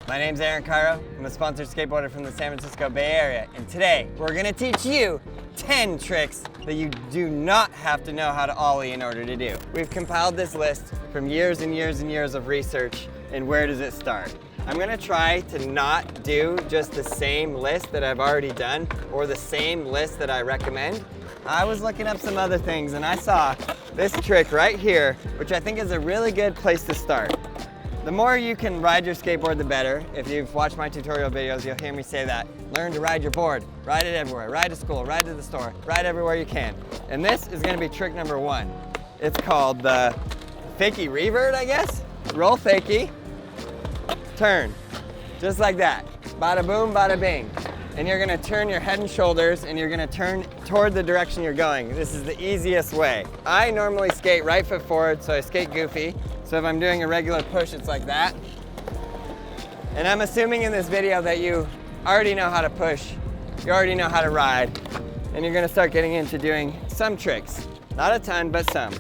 My name's Aaron Cairo. I'm a sponsored skateboarder from the San Francisco Bay Area. And today, we're gonna teach you 10 tricks that you do not have to know how to Ollie in order to do. We've compiled this list from years and years and years of research, and where does it start? I'm gonna try to not do just the same list that I've already done or the same list that I recommend. I was looking up some other things and I saw this trick right here, which I think is a really good place to start. The more you can ride your skateboard, the better. If you've watched my tutorial videos, you'll hear me say that. Learn to ride your board. Ride it everywhere. Ride to school, ride to the store, ride everywhere you can. And this is gonna be trick number 1. It's called the FAKIE REVERT, I guess? Roll FAKIE, turn, just like that. Bada boom, bada bing. And you're gonna turn your head and shoulders and you're gonna turn toward the direction you're going. This is the easiest way. I normally skate right foot forward, so I skate goofy. So if I'm doing a regular push, it's like that. And I'm assuming in this video that you already know how to push, you already know how to ride, and you're gonna start getting into doing some tricks. Not a ton, but some.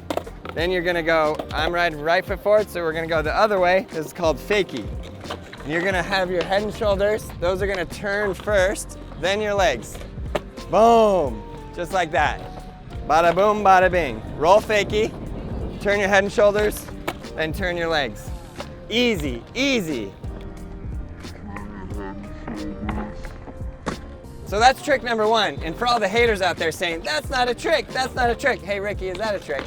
Then you're gonna go, I'm riding right foot forward, so we're gonna go the other way. This is called FAKIE. You're gonna have your head and shoulders, those are gonna turn first, then your legs. Boom, just like that. Bada boom, bada bing. Roll FAKIE, turn your head and shoulders, then turn your legs. Easy, easy. So that's trick number 1. And for all the haters out there saying, that's not a trick, that's not a trick. Hey Ricky, is that a trick?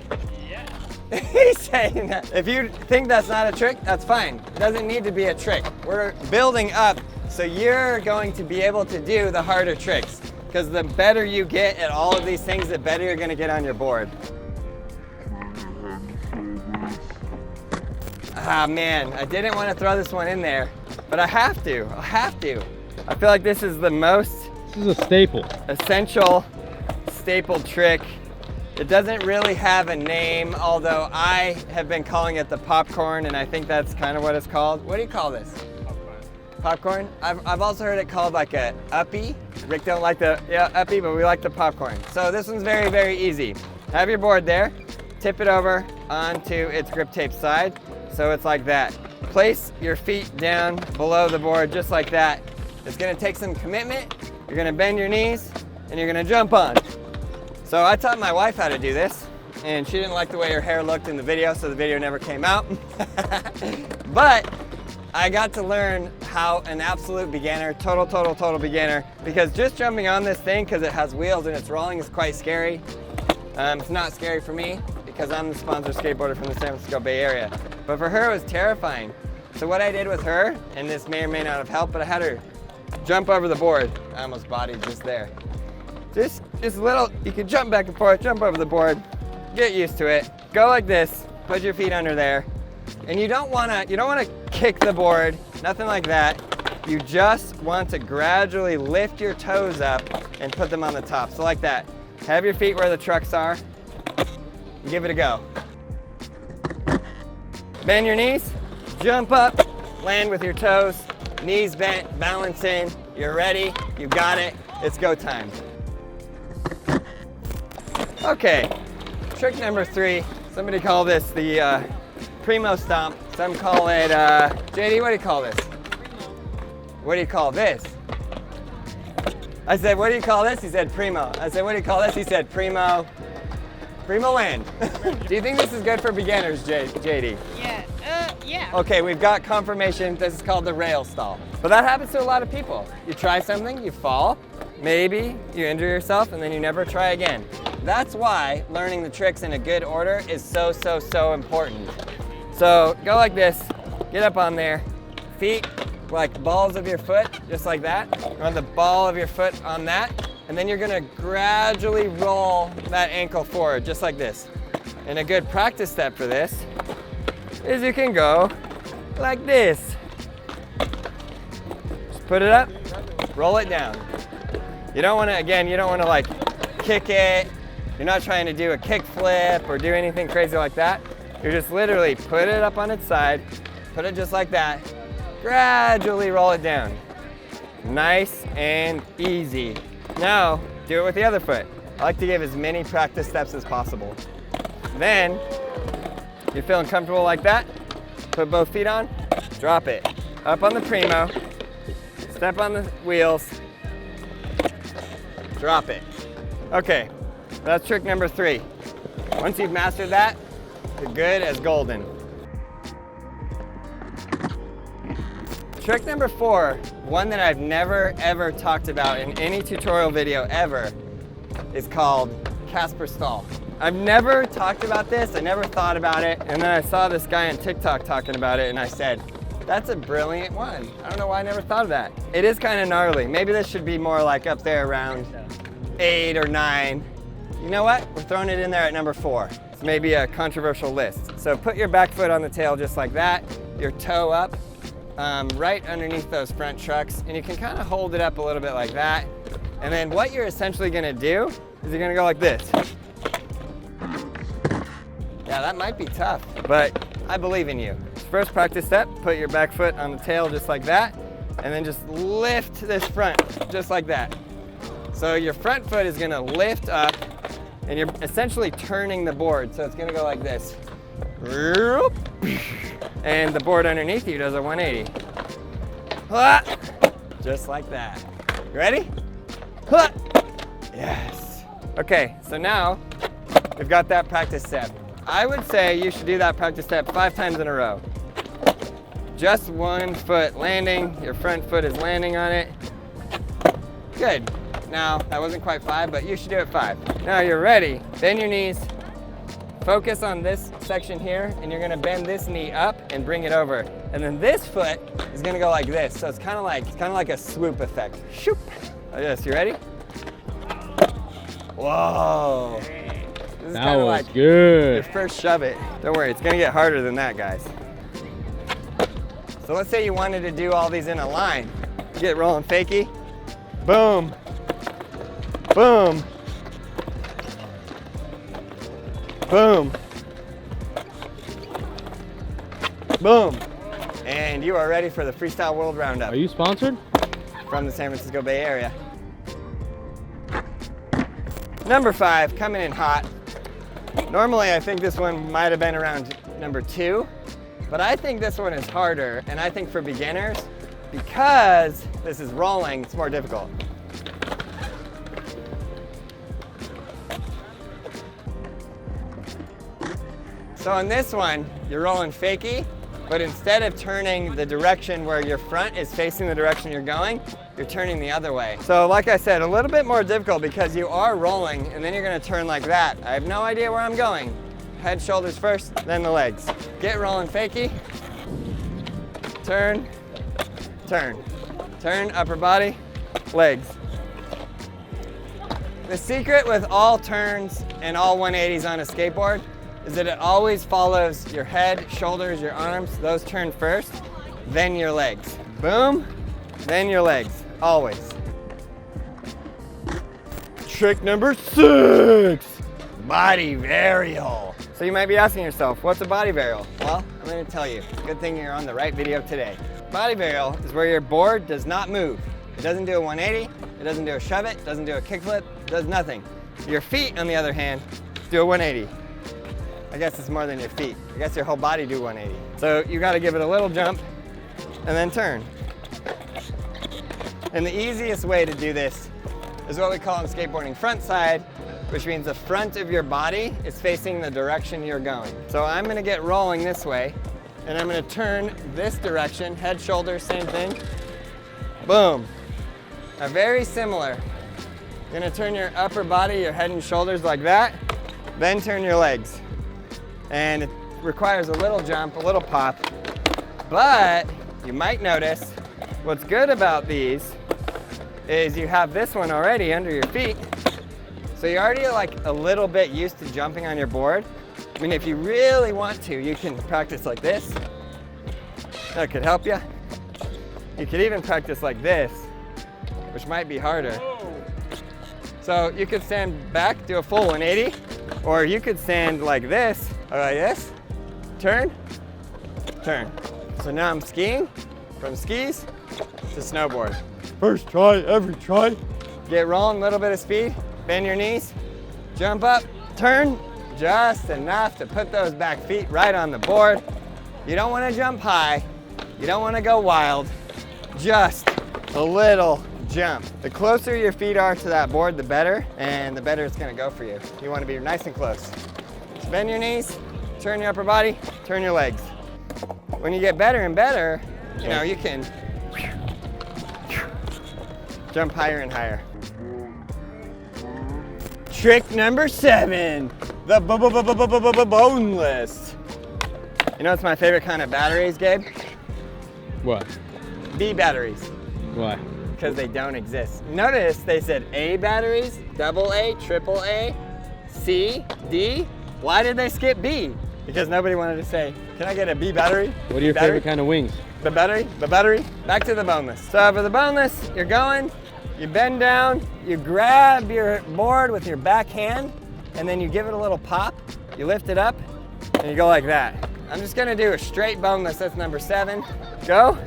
Yeah. He's saying that. If you think that's not a trick, that's fine. It doesn't need to be a trick. We're building up so you're going to be able to do the harder tricks. Because the better you get at all of these things, the better you're gonna get on your board. Ah man, I didn't want to throw this one in there, but I have to. I feel like this is the most This is a staple. Essential staple trick. It doesn't really have a name, although I have been calling it the popcorn, and I think that's kind of what it's called. What do you call this? Popcorn? I've also heard it called like a uppie. Rick don't like the uppie, but we like the popcorn. So this one's very, very easy. Have your board there, tip it over onto its grip tape side, so it's like that. Place your feet down below the board just like that. It's gonna take some commitment. You're gonna bend your knees and you're gonna jump on. So I taught my wife how to do this and she didn't like the way her hair looked in the video, so the video never came out. But I got to learn how an absolute beginner, total beginner, because just jumping on this thing because it has wheels and it's rolling is quite scary. It's not scary for me because I'm the sponsored skateboarder from the San Francisco Bay Area. But for her it was terrifying. So what I did with her, and this may or may not have helped, but I had her jump over the board. I almost bodied just there. Just little, you can jump back and forth, jump over the board, get used to it. Go like this, put your feet under there. And you don't wanna kick the board, nothing like that. You just want to gradually lift your toes up and put them on the top. So like that. Have your feet where the trucks are. Give it a go. Bend your knees, jump up, land with your toes, knees bent, balance in, you're ready, you got it, it's go time. Okay, trick number 3, somebody call this the primo stomp, some call it, JD, what do you call this? What do you call this? I said, what do you call this? He said primo. I said, what do you call this? He said primo. Primo land. Do you think this is good for beginners, JD? Yeah. Okay, we've got confirmation. This is called the rail stall. But that happens to a lot of people. You try something, you fall, maybe you injure yourself, and then you never try again. That's why learning the tricks in a good order is so important. So go like this, get up on there, feet like balls of your foot, just like that. Run the ball of your foot on that, and then you're gonna gradually roll that ankle forward, just like this. And a good practice step for this is you can go like this. Just put it up, roll it down. You don't wanna like kick it. You're not trying to do a kick flip or do anything crazy like that. You're just literally put it up on its side, put it just like that, gradually roll it down. Nice and easy. Now, do it with the other foot. I like to give as many practice steps as possible. Then, you're feeling comfortable like that, put both feet on, drop it. up on the primo, step on the wheels, drop it. Okay, that's trick number 3. Once you've mastered that, you're good as golden. Trick number 4, one that I've never ever talked about in any tutorial video ever, is called CASPER stall. I've never talked about this, I never thought about it, and then I saw this guy on TikTok talking about it and I said, that's a brilliant one. I don't know why I never thought of that. It is kind of gnarly. Maybe this should be more like up there around 8 or 9. You know what? We're throwing it in there at number 4. It's maybe a controversial list. So put your back foot on the tail just like that, your toe up, right underneath those front trucks, and you can kind of hold it up a little bit like that. And then what you're essentially gonna do is you're gonna go like this. Yeah, that might be tough, but I believe in you. First practice step, put your back foot on the tail just like that, and then just lift this front, just like that. So your front foot is gonna lift up, and you're essentially turning the board, so it's gonna go like this. And the board underneath you does a 180. Just like that. You ready? Yes. Okay, so now we've got that practice step. I would say you should do that practice step 5 times in a row. Just one foot landing, your front foot is landing on it. Good. Now, that wasn't quite 5, but you should do it 5. Now you're ready. Bend your knees. Focus on this section here, and you're gonna bend this knee up and bring it over. And then this foot is gonna go like this. So it's kind of like a swoop effect. Shoop. Like this. You ready? Whoa. This is That was like good. your first shove it. Don't worry, it's gonna get harder than that, guys. So let's say you wanted to do all these in a line. Get rolling, fakie. Boom. Boom. Boom. Boom. And you are ready for the Freestyle World Roundup. Are you sponsored? From the San Francisco Bay Area. Number 5, coming in hot. Normally I think this one might have been around number 2, but I think this one is harder, and I think for beginners, because this is rolling, it's more difficult. So in this one, you're rolling fakie, but instead of turning the direction where your front is facing the direction you're going, you're turning the other way. So like I said, a little bit more difficult because you are rolling and then you're gonna turn like that. I have no idea where I'm going. Head, shoulders first, then the legs. Get rolling fakie. Turn, turn. Turn, upper body, legs. The secret with all turns and all 180s on a skateboard is that it always follows your head, shoulders, your arms. Those turn first, then your legs. Boom, then your legs, always. Trick number 6, body varial. So you might be asking yourself, what's a body varial? Well, I'm gonna tell you. Good thing you're on the right video today. Body varial is where your board does not move. It doesn't do a 180, it doesn't do a shove it, doesn't do a kickflip, it does nothing. Your feet, on the other hand, do a 180. I guess it's more than your feet. I guess your whole body do 180. So you gotta give it a little jump and then turn. And the easiest way to do this is what we call in skateboarding front side, which means the front of your body is facing the direction you're going. So I'm gonna get rolling this way, and I'm gonna turn this direction, head, shoulders, same thing. Boom. Now very similar. You're gonna turn your upper body, your head and shoulders like that, then turn your legs. And it requires a little jump, a little pop, but you might notice what's good about these is you have this one already under your feet, so you're already like a little bit used to jumping on your board. I mean, if you really want to, you can practice like this. That could help you. You could even practice like this, which might be harder. So you could stand back, do a full 180, or you could stand like this, or like this, turn, turn. So now I'm skiing, from skis to snowboard. First try, every try. Get rolling, a little bit of speed, bend your knees, jump up, turn, just enough to put those back feet right on the board. You don't want to jump high, You don't want to go wild, just a little jump. The closer your feet are to that board, the better, and the better it's gonna go for you. You wanna be nice and close. So bend your knees, turn your upper body, turn your legs. When you get better and better, you know, you can jump higher and higher. Trick number 7, the boneless. You know what's my favorite kind of batteries, Gabe? What? B batteries. Why? Because they don't exist. Notice they said A batteries, double A, triple A, C, D. Why did they skip B? Because nobody wanted to say, can I get a B battery? What are your favorite kind of wings? The battery. Back to the boneless. So for the boneless, you're going, you bend down, you grab your board with your back hand, and then you give it a little pop, you lift it up, and you go like that. I'm just gonna do a straight boneless, that's number 7. Go.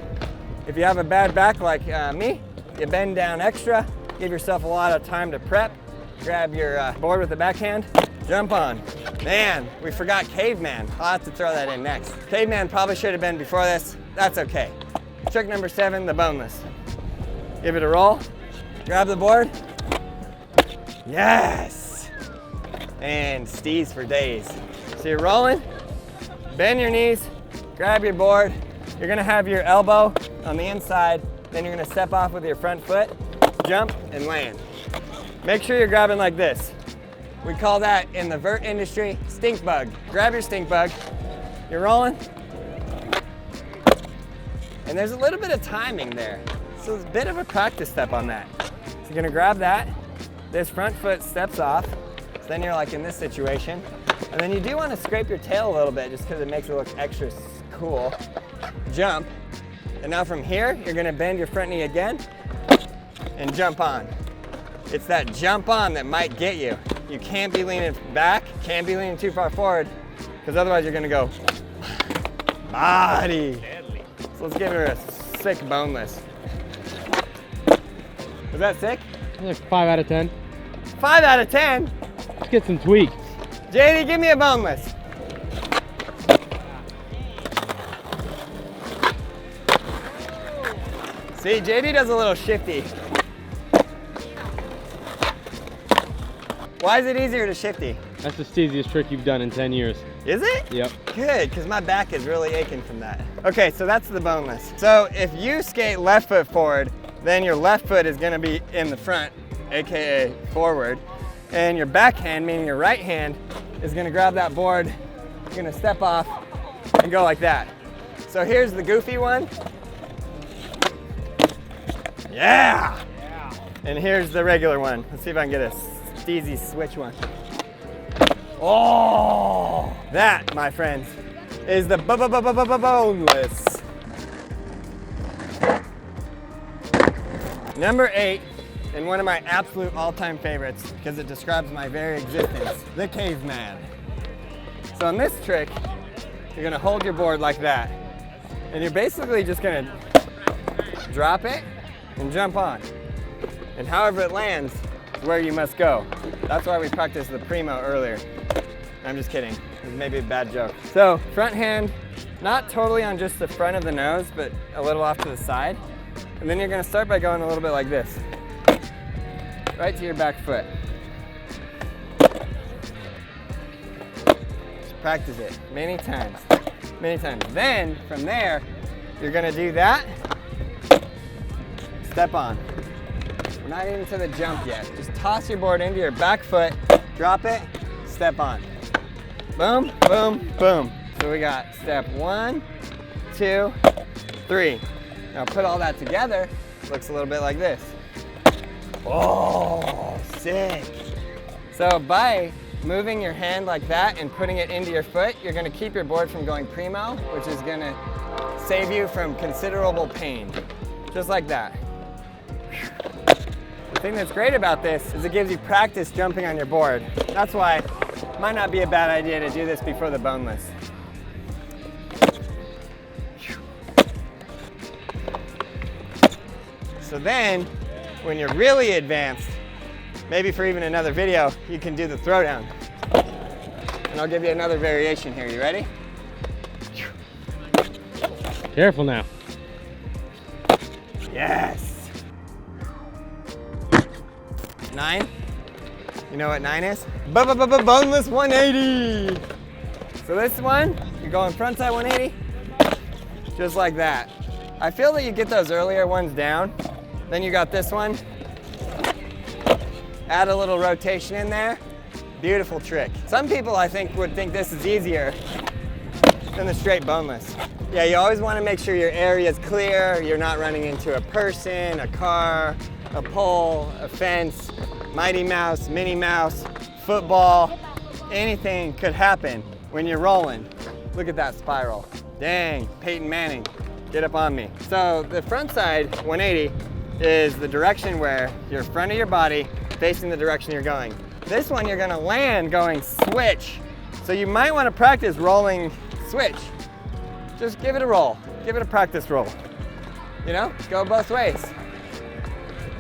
If you have a bad back like me, you bend down extra, give yourself a lot of time to prep, grab your board with the backhand, jump on. Man, we forgot caveman. I'll have to throw that in next. Caveman probably should have been before this. That's okay. Trick number 7, the boneless. Give it a roll, grab the board. Yes! And steez for days. So you're rolling, bend your knees, grab your board. You're gonna have your elbow on the inside, then you're gonna step off with your front foot, jump, and land. Make sure you're grabbing like this. We call that in the vert industry, stink bug. Grab your stink bug, you're rolling, and there's a little bit of timing there. So it's a bit of a practice step on that. So you're gonna grab that, this front foot steps off, so then you're like in this situation, and then you do wanna scrape your tail a little bit just because it makes it look extra cool. Jump, and now from here, you're gonna bend your front knee again and jump on. It's that jump on that might get you. You can't be leaning back, can't be leaning too far forward, because otherwise you're gonna go body. So let's give her a sick boneless. Was that sick? Like 5 out of 10. 5 out of 10? Let's get some tweaks. JD, give me a boneless. See, JD does a little shifty. Why is it easier to shifty? That's the steeziest trick you've done in 10 years. Is it? Yep. Good, because my back is really aching from that. Okay, so that's the boneless. So if you skate left foot forward, then your left foot is gonna be in the front, AKA forward. And your backhand, meaning your right hand, is gonna grab that board, you're gonna step off and go like that. So here's the goofy one. Yeah! And here's the regular one. Let's see if I can get a steezy switch one. Oh! That, my friends, is the boneless. Number 8, and one of my absolute all-time favorites, because it describes my very existence, the caveman. So in this trick, you're gonna hold your board like that, and you're basically just gonna drop it and jump on. And however it lands is where you must go. That's why we practiced the primo earlier. I'm just kidding, it was maybe a bad joke. So front hand, not totally on just the front of the nose, but a little off to the side. And then you're gonna start by going a little bit like this. Right to your back foot. Just practice it many times, many times. Then from there, you're gonna do that. Step on. We're not even to the jump yet. Just toss your board into your back foot, drop it, step on. Boom, boom, boom. So we got step 1, 2, 3. Now put all that together, looks a little bit like this. Oh, sick. So by moving your hand like that and putting it into your foot, you're gonna keep your board from going primo, which is gonna save you from considerable pain. Just like that. The thing that's great about this is it gives you practice jumping on your board. That's why it might not be a bad idea to do this before the boneless. So then, when you're really advanced, maybe for even another video, you can do the throwdown. And I'll give you another variation here. You ready? Careful now. Yes. 9. You know what 9 is? Boneless 180. So this one, you're going frontside 180, just like that. I feel that you get those earlier ones down. Then you got this one. Add a little rotation in there. Beautiful trick. Some people, I think, would think this is easier than the straight boneless. Yeah, you always want to make sure your area is clear. You're not running into a person, a car, a pole, a fence, Mighty Mouse, Minnie Mouse, football. Anything could happen when you're rolling. Look at that spiral. Dang, Peyton Manning, get up on me. So the front side 180 is the direction where your front of your body facing the direction you're going. This one you're gonna land going switch. So you might wanna practice rolling switch. Just give it a roll. Give it a practice roll. You know, go both ways.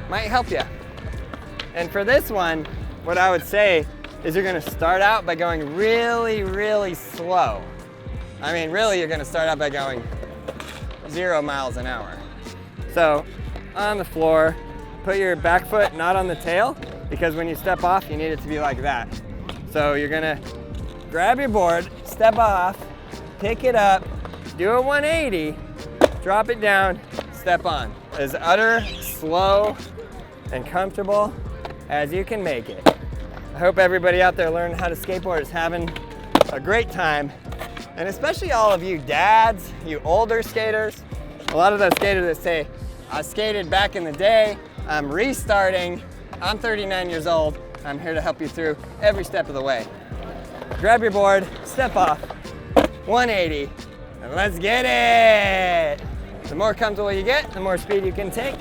Might help you. And for this one, what I would say is you're gonna start out by going really, really slow. I mean, really, you're gonna start out by going 0 miles an hour. So, on the floor, put your back foot not on the tail, because when you step off, you need it to be like that. So you're gonna grab your board, step off, pick it up, do a 180, drop it down, step on. As utter, slow, and comfortable as you can make it. I hope everybody out there learning how to skateboard is having a great time. And especially all of you dads, you older skaters. A lot of those skaters that say, I skated back in the day, I'm restarting, I'm 39 years old, I'm here to help you through every step of the way. Grab your board, step off, 180, and let's get it! The more comfortable you get, the more speed you can take.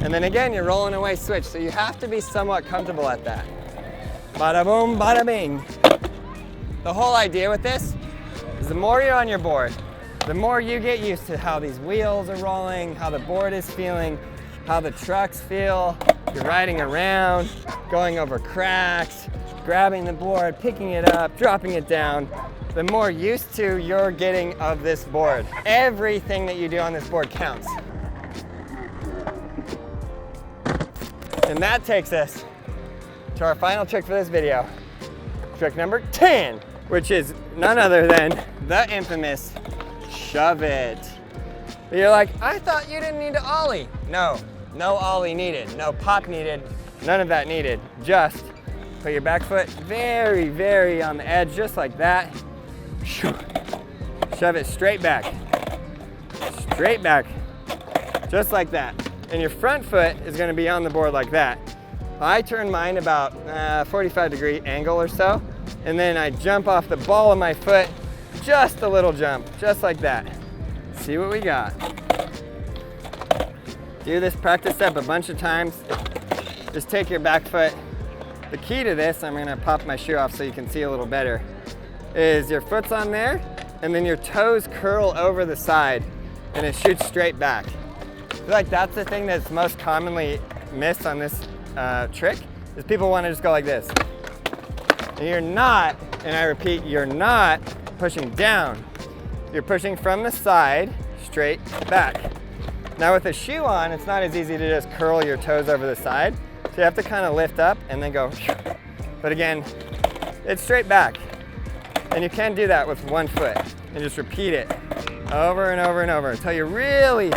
And then again, you're rolling away switch, so you have to be somewhat comfortable at that. Bada boom, bada bing. The whole idea with this is the more you're on your board, the more you get used to how these wheels are rolling, how the board is feeling, how the trucks feel. You're riding around, going over cracks, grabbing the board, picking it up, dropping it down. The more used to you're getting of this board. Everything that you do on this board counts. And that takes us to our final trick for this video. Trick number 10, which is none other than the infamous shove it. You're like, I thought you didn't need to Ollie. No, no Ollie needed, no pop needed, none of that needed. Just put your back foot very, very on the edge, just like that. Shove it straight back, just like that. And your front foot is gonna be on the board like that. I turn mine about 45-degree angle or so, and then I jump off the ball of my foot, just a little jump, just like that. See what we got. Do this practice step a bunch of times. Just take your back foot. The key to this, I'm gonna pop my shoe off so you can see a little better, is your foot's on there, and then your toes curl over the side, and it shoots straight back. I feel like that's the thing that's most commonly missed on this trick, is people want to just go like this. And you're not, and I repeat, you're not pushing down. You're pushing from the side, straight back. Now with a shoe on, it's not as easy to just curl your toes over the side. So you have to kind of lift up and then go. But again, it's straight back. And you can do that with one foot. And just repeat it over and over and over until you're really,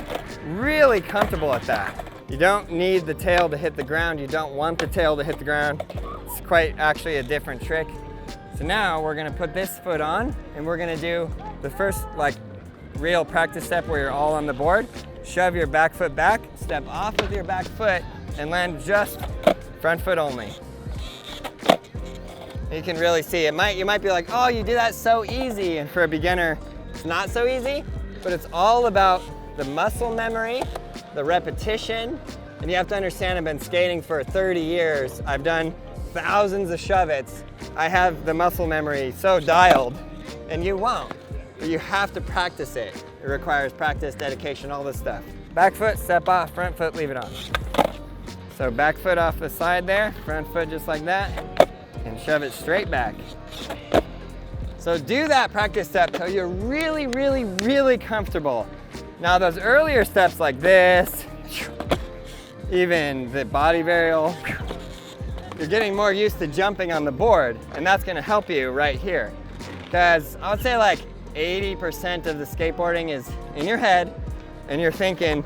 really comfortable at that. You don't need the tail to hit the ground. You don't want the tail to hit the ground. It's quite actually a different trick. So now we're gonna put this foot on and we're gonna do the first real practice step where you're all on the board. Shove your back foot back, step off with your back foot and land just front foot only. You can really see, you might be like, oh, you do that so easy. And for a beginner, it's not so easy, but it's all about the muscle memory, the repetition, and you have to understand I've been skating for 30 years. I've done thousands of shove-its. I have the muscle memory so dialed, and you won't. But you have to practice it. It requires practice, dedication, all this stuff. Back foot, step off, front foot, leave it on. So back foot off the side there, front foot just like that, and shove it straight back. So do that practice step till you're really, really, really comfortable. Now those earlier steps like this, even the body varial, you're getting more used to jumping on the board, and that's gonna help you right here. Because I would say like 80% of the skateboarding is in your head, and you're thinking,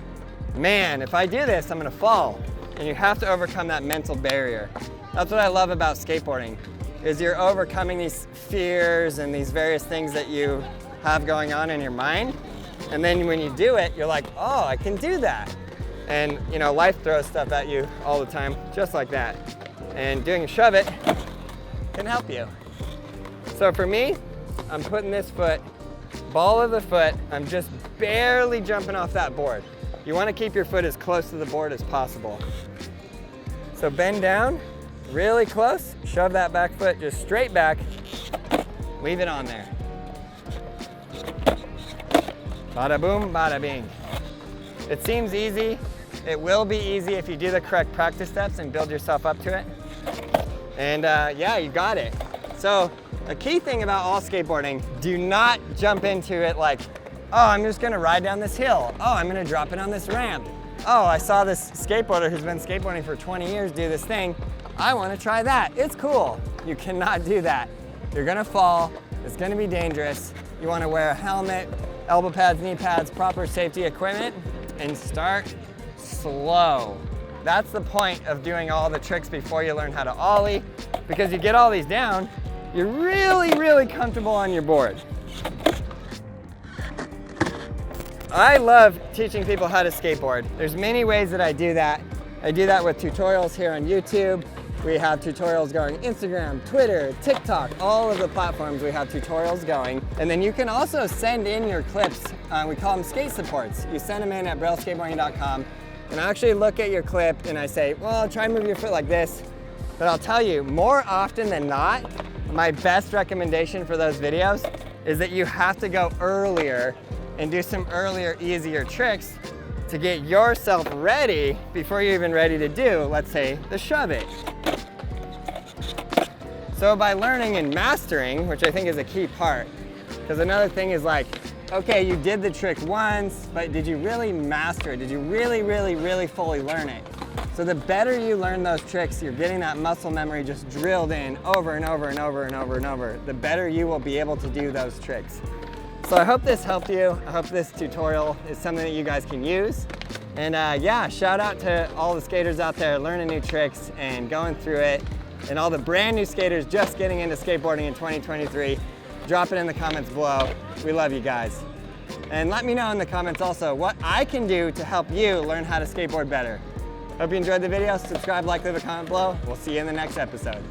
man, if I do this, I'm gonna fall. And you have to overcome that mental barrier. That's what I love about skateboarding, is you're overcoming these fears and these various things that you have going on in your mind. And then when you do it, you're like, oh, I can do that. And you know, life throws stuff at you all the time, just like that. And doing a shove it can help you. So for me, I'm putting this foot, ball of the foot, I'm just barely jumping off that board. You want to keep your foot as close to the board as possible. So bend down, really close, shove that back foot just straight back, leave it on there. Bada boom, bada bing. It seems easy. It will be easy if you do the correct practice steps and build yourself up to it. And yeah, you got it. So a key thing about all skateboarding, do not jump into it like, oh, I'm just gonna ride down this hill. Oh, I'm gonna drop it on this ramp. Oh, I saw this skateboarder who's been skateboarding for 20 years do this thing. I wanna try that. It's cool. You cannot do that. You're gonna fall. It's gonna be dangerous. You wanna wear a helmet, elbow pads, knee pads, proper safety equipment, and start slow. That's the point of doing all the tricks before you learn how to ollie, because you get all these down, you're really, really comfortable on your board. I love teaching people how to skateboard. There's many ways that I do that. I do that with tutorials here on YouTube. We have tutorials going Instagram, Twitter, TikTok, all of the platforms we have tutorials going. And then you can also send in your clips. We call them skate supports. You send them in at brailleskateboarding.com, and I actually look at your clip and I say, well, try and move your foot like this. But I'll tell you, more often than not, my best recommendation for those videos is that you have to go earlier and do some earlier, easier tricks to get yourself ready before you're even ready to do, let's say, the shove it. So by learning and mastering, which I think is a key part, because another thing is like, okay, you did the trick once, but did you really master it? Did you really, really, really fully learn it? So the better you learn those tricks, you're getting that muscle memory just drilled in over and over and over and over and over, the better you will be able to do those tricks. So I hope this helped you. I hope this tutorial is something that you guys can use. And yeah, shout out to all the skaters out there learning new tricks and going through it, and all the brand new skaters just getting into skateboarding in 2023. Drop it in the comments below. We love you guys. And let me know in the comments also what I can do to help you learn how to skateboard better. Hope you enjoyed the video. Subscribe, like, leave a comment below. We'll see you in the next episode.